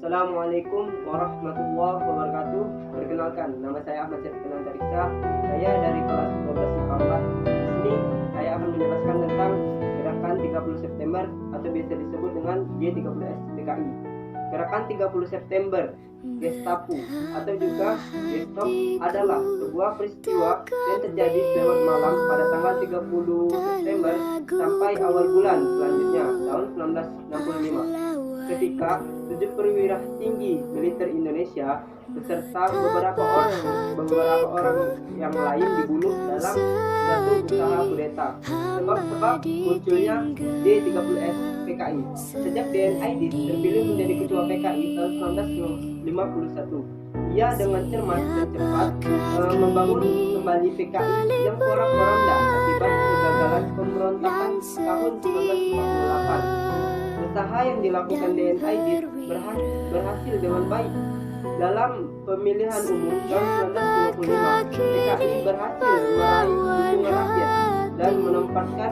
Assalamualaikum warahmatullahi wabarakatuh. Perkenalkan, nama saya Ahmad Syafrinan Tariksa. Saya dari kelas 12 IPA 4. Di sini saya akan menjelaskan tentang gerakan 30 September atau biasa disebut dengan G30S PKI. Gerakan 30 September Gestapo atau juga Gestop adalah sebuah peristiwa yang terjadi selamat malam pada tanggal 30 September sampai awal bulan selanjutnya tahun 1965. Ketika 7 perwira tinggi militer Indonesia beserta beberapa orang yang lain dibunuh dalam satu usaha kudeta. Sebab munculnya D30S PKI. Sejak DNID terpilih menjadi ketua PKI tahun 1951, ia dengan cermat dan cepat membangun kembali PKI yang porak-poranda akibat kegagalan pemberontakan tahun 1948. Usaha yang dilakukan DNID berhasil dengan baik. Dalam pemilihan umum tahun 1925, PKI berhasil meraih dukungan rakyat dan menempatkan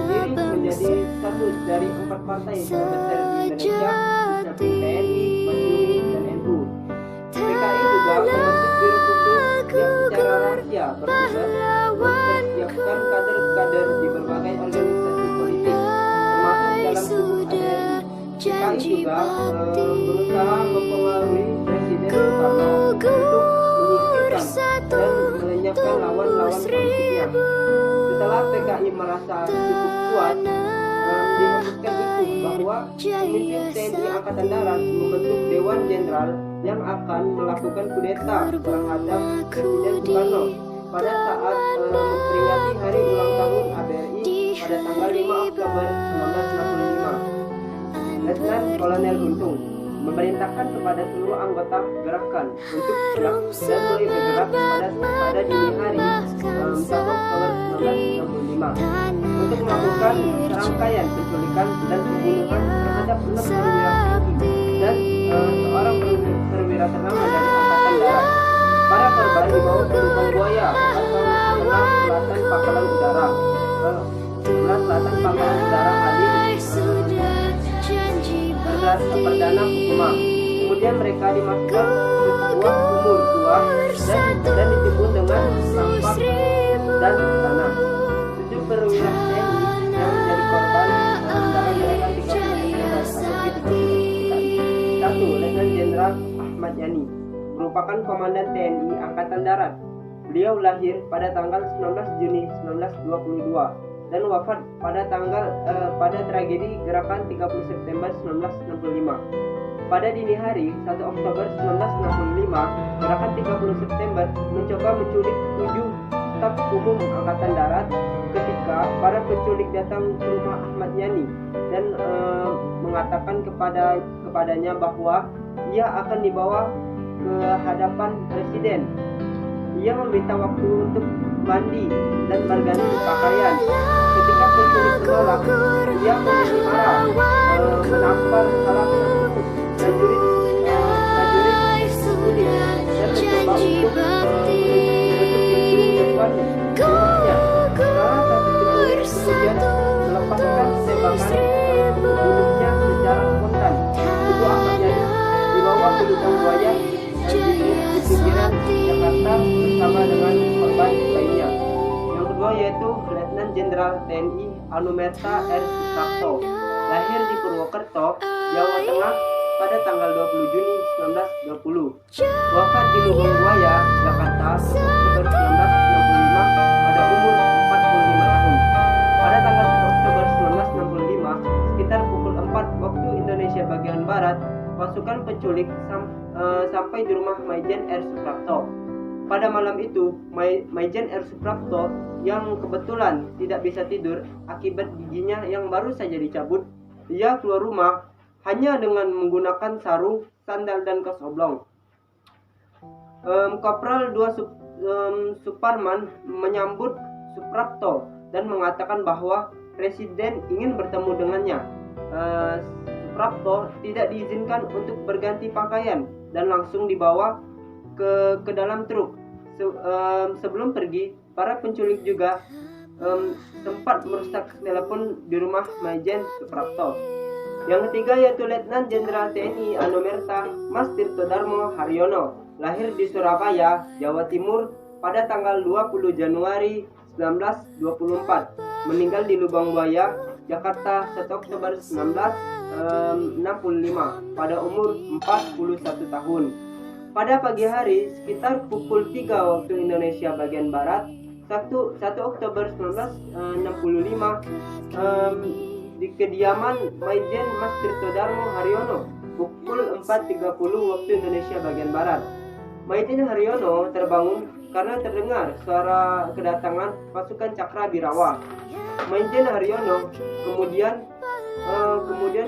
diri menjadi satu dari 4 partai terbesar di Indonesia, seperti TNI, Masyumi, dan NU. PKI juga membentuk biro khusus yang secara rahasia bertugas mempersiapkan kader-kader di berbagai organisasi politik, termasuk dalam tubuh ADRI. PKI juga berusaha mempengaruhi Presiden Soekarno untuk menyingkirkan dan melenyapkan lawan-lawan politiknya. Setelah PKI merasa cukup kuat, dihembuskan isu bahwa pemimpin TNI Angkatan Darat membentuk Dewan Jenderal yang akan melakukan kudeta terhadap Presiden Soekarno pada saat memperingati hari ulang tahun ABRI pada tanggal 5 Oktober 1965. Letnan Kolonel Untung memerintahkan kepada seluruh anggota gerakan untuk siap dan mulai bergerak pada dini hari 1 Oktober 1965 untuk melakukan serangkaian penculikan dan pembunuhan terhadap 6 perwira tinggi dan seorang perwira ternama dari Angkatan Darat. Para korban dibawa ke lubang buaya atau sebelah selatan Pangkalan Udara Halim Perdana Kusuma. Kemudian mereka dimasukkan ke sebuah sumur tua dan ditimbun dengan sampah dan tanah. 7 perwira TNI yang menjadi korban dalam gerakan 30 September atau G30S. 1. Letnan Jenderal Ahmad Yani merupakan Komandan TNI Angkatan Darat. Beliau lahir pada tanggal 19 Juni 1922 dan wafat pada tragedi gerakan 30 September 1965. Pada dini hari 1 Oktober 1965, gerakan 30 September mencoba menculik 7 staf umum Angkatan Darat ketika para penculik datang ke rumah Ahmad Yani dan mengatakan kepadanya bahwa ia akan dibawa ke hadapan Presiden. Ia meminta waktu untuk mandi dan berganti pakaian. Ketika penculik menolak, ia menjadi marah, menampar salah satu prajurit Sudi dan mencoba untuk menutup pintu depan rumahnya. Salah satu penculik kemudian melepaskan tembakan membunuhnya secara spontan. Tubuh Ahmad Yani dibawa ke lubang buaya di pinggiran Jakarta bersama dengan korban lainnya. Yang kedua yaitu Letnan Jenderal TNI Anumerta R. Suprapto, lahir di Purwokerto, Jawa Tengah pada tanggal 20 Juni 1920. Wafat di Lubang Buaya, Jakarta, Oktober 1965 pada umur 45 tahun. Pada tanggal 1 Oktober 1965, sekitar pukul 4 waktu Indonesia bagian Barat, pasukan penculik sampai di rumah Maijen R. Suprapto. Pada malam itu, Maijen R. Suprapto yang kebetulan tidak bisa tidur akibat giginya yang baru saja dicabut, ia keluar rumah hanya dengan menggunakan sarung, sandal, dan kaos oblong. Kopral 2 Suparman menyambut Suprapto dan mengatakan bahwa Presiden ingin bertemu dengannya. Suprapto tidak diizinkan untuk berganti pakaian dan langsung dibawa ke dalam truk. Sebelum pergi, para penculik juga sempat merusak telepon di rumah Maijen Suprapto. Yang ketiga yaitu Letnan Jenderal TNI Anumerta Mas Tirto Darmo Haryono, lahir di Surabaya, Jawa Timur pada tanggal 20 Januari 1924, meninggal di Lubang Buaya, Jakarta 1 Oktober 1965 pada umur 41 tahun. Pada pagi hari sekitar pukul 3 waktu Indonesia bagian Barat 1 Oktober 1965 di kediaman Maijen Mas Tirto Darmo Haryono pukul 4.30 waktu Indonesia bagian Barat. Maijen Haryono terbangun karena terdengar suara kedatangan pasukan Cakrabirawa. Maijen Haryono kemudian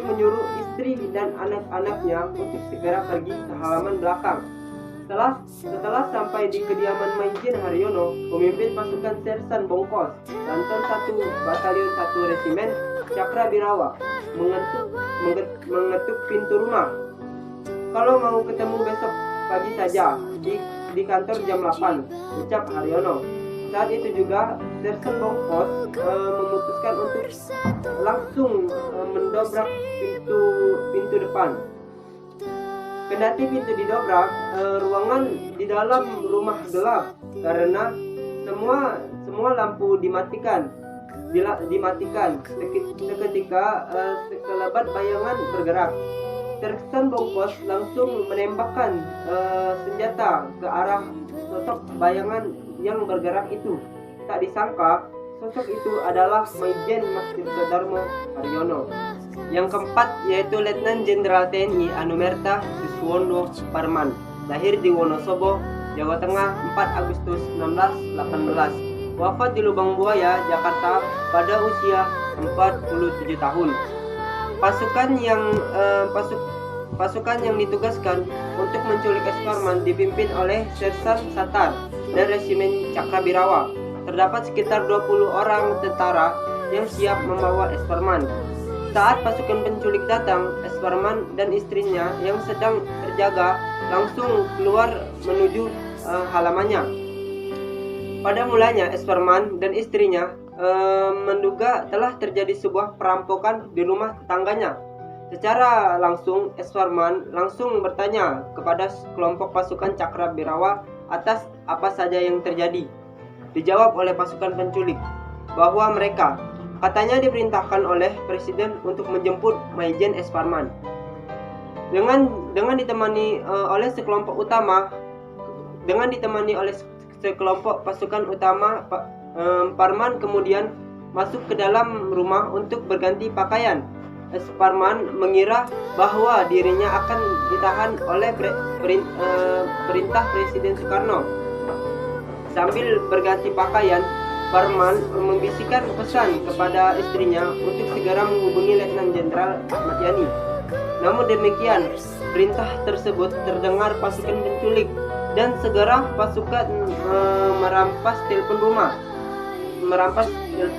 menyuruh istri dan anak-anaknya untuk segera pergi ke halaman belakang. Setelah sampai di kediaman Maijen Haryono, pemimpin pasukan Sersan Bongkos, Lanton 1 Batalion 1 Resimen Cakrabirawa mengetuk pintu rumah. "Kalau mau ketemu besok pagi saja di kantor jam 8, ucap Haryono. Saat itu juga Sersan Bongkos memutuskan untuk langsung mendobrak pintu depan. Kendati pintu didobrak, ruangan di dalam rumah gelap karena semua lampu dimatikan. Seketika sekelebat bayangan bergerak. Sersan Bongkos langsung menembakkan senjata ke arah sosok bayangan yang bergerak itu. Tak disangka sosok itu adalah Maijen Mas Tirto Darmo Haryono. Yang keempat yaitu Letnan Jenderal TNI Anumerta Suswondo Parman, lahir di Wonosobo, Jawa Tengah 4 Agustus 1918, wafat di Lubang Buaya, Jakarta pada usia 47 tahun. Pasukan yang ditugaskan untuk menculik S. Parman dipimpin oleh Sersan Satar dan Resimen Cakrabirawa. Terdapat sekitar 20 orang tentara yang siap membawa S. Parman. Saat pasukan penculik datang, S. Parman dan istrinya yang sedang terjaga langsung keluar menuju halamannya. Pada mulanya S. Parman dan istrinya menduga telah terjadi sebuah perampokan di rumah tetangganya. Secara langsung S. Parman langsung bertanya kepada kelompok pasukan Cakrabirawa atas apa saja yang terjadi. Dijawab oleh pasukan penculik bahwa mereka katanya diperintahkan oleh Presiden untuk menjemput Maijen S. Parman. Dengan ditemani oleh sekelompok pasukan utama, Parman kemudian masuk ke dalam rumah untuk berganti pakaian. S. Parman mengira bahwa dirinya akan ditahan oleh perintah Presiden Soekarno. Sambil berganti pakaian, Parman membisikkan pesan kepada istrinya untuk segera menghubungi Letnan Jenderal Ahmad Yani. Namun demikian, perintah tersebut terdengar pasukan penculik dan segera pasukan merampas telepon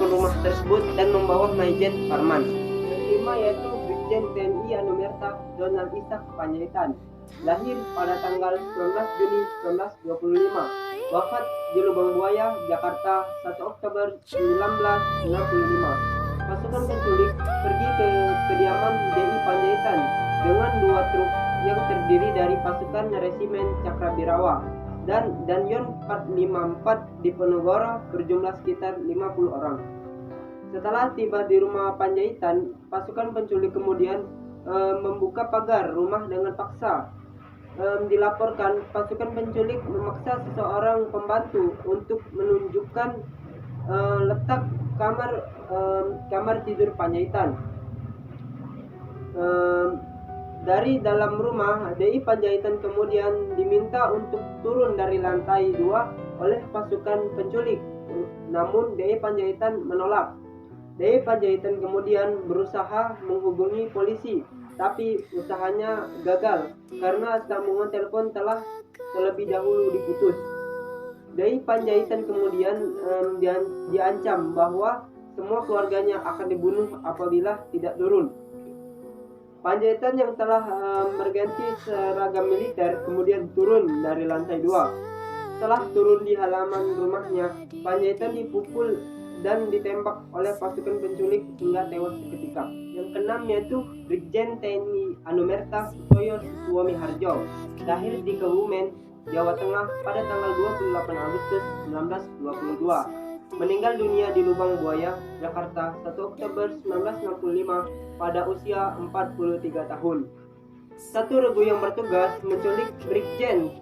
rumah tersebut dan membawa Maijen Parman. Kelima yaitu Brigjen TNI Anumerta Donald Ishak Panjaitan, lahir pada tanggal 19 Juni 1925, wafat di Lubang Buaya, Jakarta 1 Oktober 1965. Pasukan penculik pergi ke kediaman DI Panjaitan dengan 2 truk yang terdiri dari pasukan Resimen Cakrabirawa dan Danyon 454 di Ponorogo berjumlah sekitar 50 orang. Setelah tiba di rumah Panjaitan, pasukan penculik kemudian membuka pagar rumah dengan paksa. Dilaporkan pasukan penculik memaksa seseorang pembantu untuk menunjukkan letak kamar tidur Panjaitan. Dari dalam rumah, DI Panjaitan kemudian diminta untuk turun dari lantai 2 oleh pasukan penculik. Namun DI Panjaitan menolak. DI Panjaitan kemudian berusaha menghubungi polisi, tapi usahanya gagal karena sambungan telepon telah terlebih dahulu diputus. DI Panjaitan kemudian diancam bahwa semua keluarganya akan dibunuh apabila tidak turun. Panjaitan yang telah berganti seragam militer kemudian turun dari lantai 2. Setelah turun di halaman rumahnya, Panjaitan dipukul dan ditembak oleh pasukan penculik hingga tewas seketika. Yang keenam yaitu Brigjen TNI Anumerta Sutoyo Suami Harjo, lahir di Kebumen, Jawa Tengah pada tanggal 28 Agustus 1922. Meninggal dunia di Lubang Buaya, Jakarta 1 Oktober 1965 pada usia 43 tahun. Satu regu yang bertugas menculik Brigjen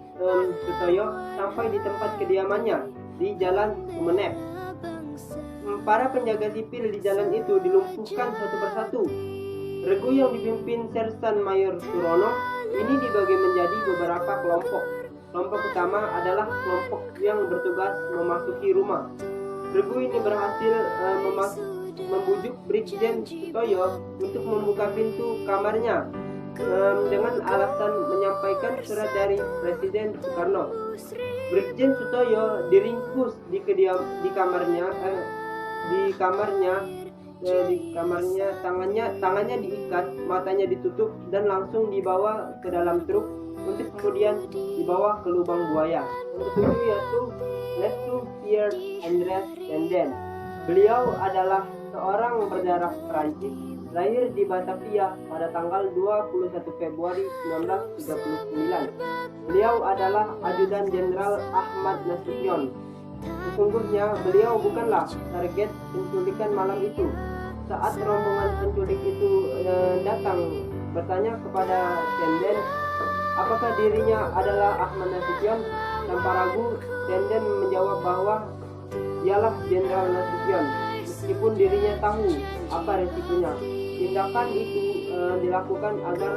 Sutoyo sampai di tempat kediamannya di Jalan Sumeneb. Para penjaga sipil di jalan itu dilumpuhkan satu persatu. Regu yang dipimpin Sersan Mayor Surono ini dibagi menjadi beberapa kelompok. Kelompok utama adalah kelompok yang bertugas memasuki rumah. Regu ini berhasil membujuk Brigjen Sutoyo untuk membuka pintu kamarnya dengan alasan menyampaikan surat dari Presiden Soekarno. Brigjen Sutoyo diringkus di kamarnya, tangannya diikat, matanya ditutup dan langsung dibawa ke dalam truk untuk kemudian dibawa ke Lubang Buaya. Untuk itu yaitu Letu Pierre André Tenden. Beliau adalah seorang berdarah Perancis, lahir di Batavia pada tanggal 21 Februari 1939. Beliau adalah Ajudan Jenderal Ahmad Nasution. Sesungguhnya beliau bukanlah target penculikan malam itu. Saat rombongan penculik itu datang bertanya kepada Tenden apakah dirinya adalah Ahmad Nasution. Tanpa ragu, Tenden menjawab bahwa dialah Jenderal Nasution, meskipun dirinya tahu apa resikonya. Tindakan itu dilakukan agar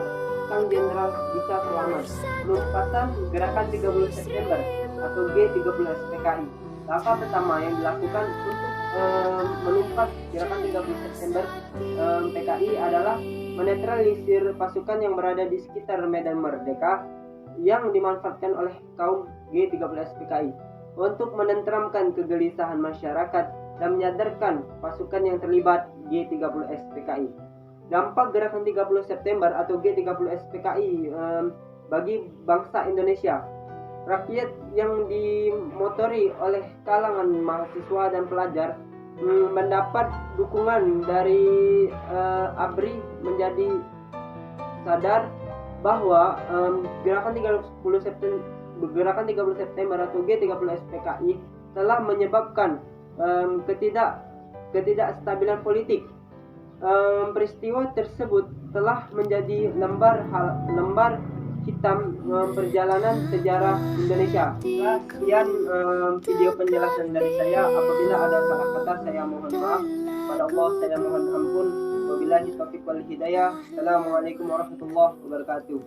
sang jenderal bisa selamat. Penumpasan Gerakan 30 September atau G30 SPKI. Langkah pertama yang dilakukan untuk menumpas Gerakan 30 September PKI adalah menetralisir pasukan yang berada di sekitar Medan Merdeka yang dimanfaatkan oleh kaum G30 PKI untuk menenteramkan kegelisahan masyarakat dan menyadarkan pasukan yang terlibat G30 PKI. Dampak Gerakan 30 September atau G30 PKI bagi bangsa Indonesia. Rakyat yang dimotori oleh kalangan mahasiswa dan pelajar mendapat dukungan dari ABRI menjadi sadar bahwa Gerakan 30 September atau G30 SPKI telah menyebabkan ketidakstabilan politik. Peristiwa tersebut telah menjadi lembar hitam perjalanan sejarah Indonesia. Sekian video penjelasan dari saya. Apabila ada salah kata saya mohon maaf. Pada Allah saya mohon ampun. Wabillahi taufiq wal hidayah. Assalamualaikum warahmatullahi wabarakatuh.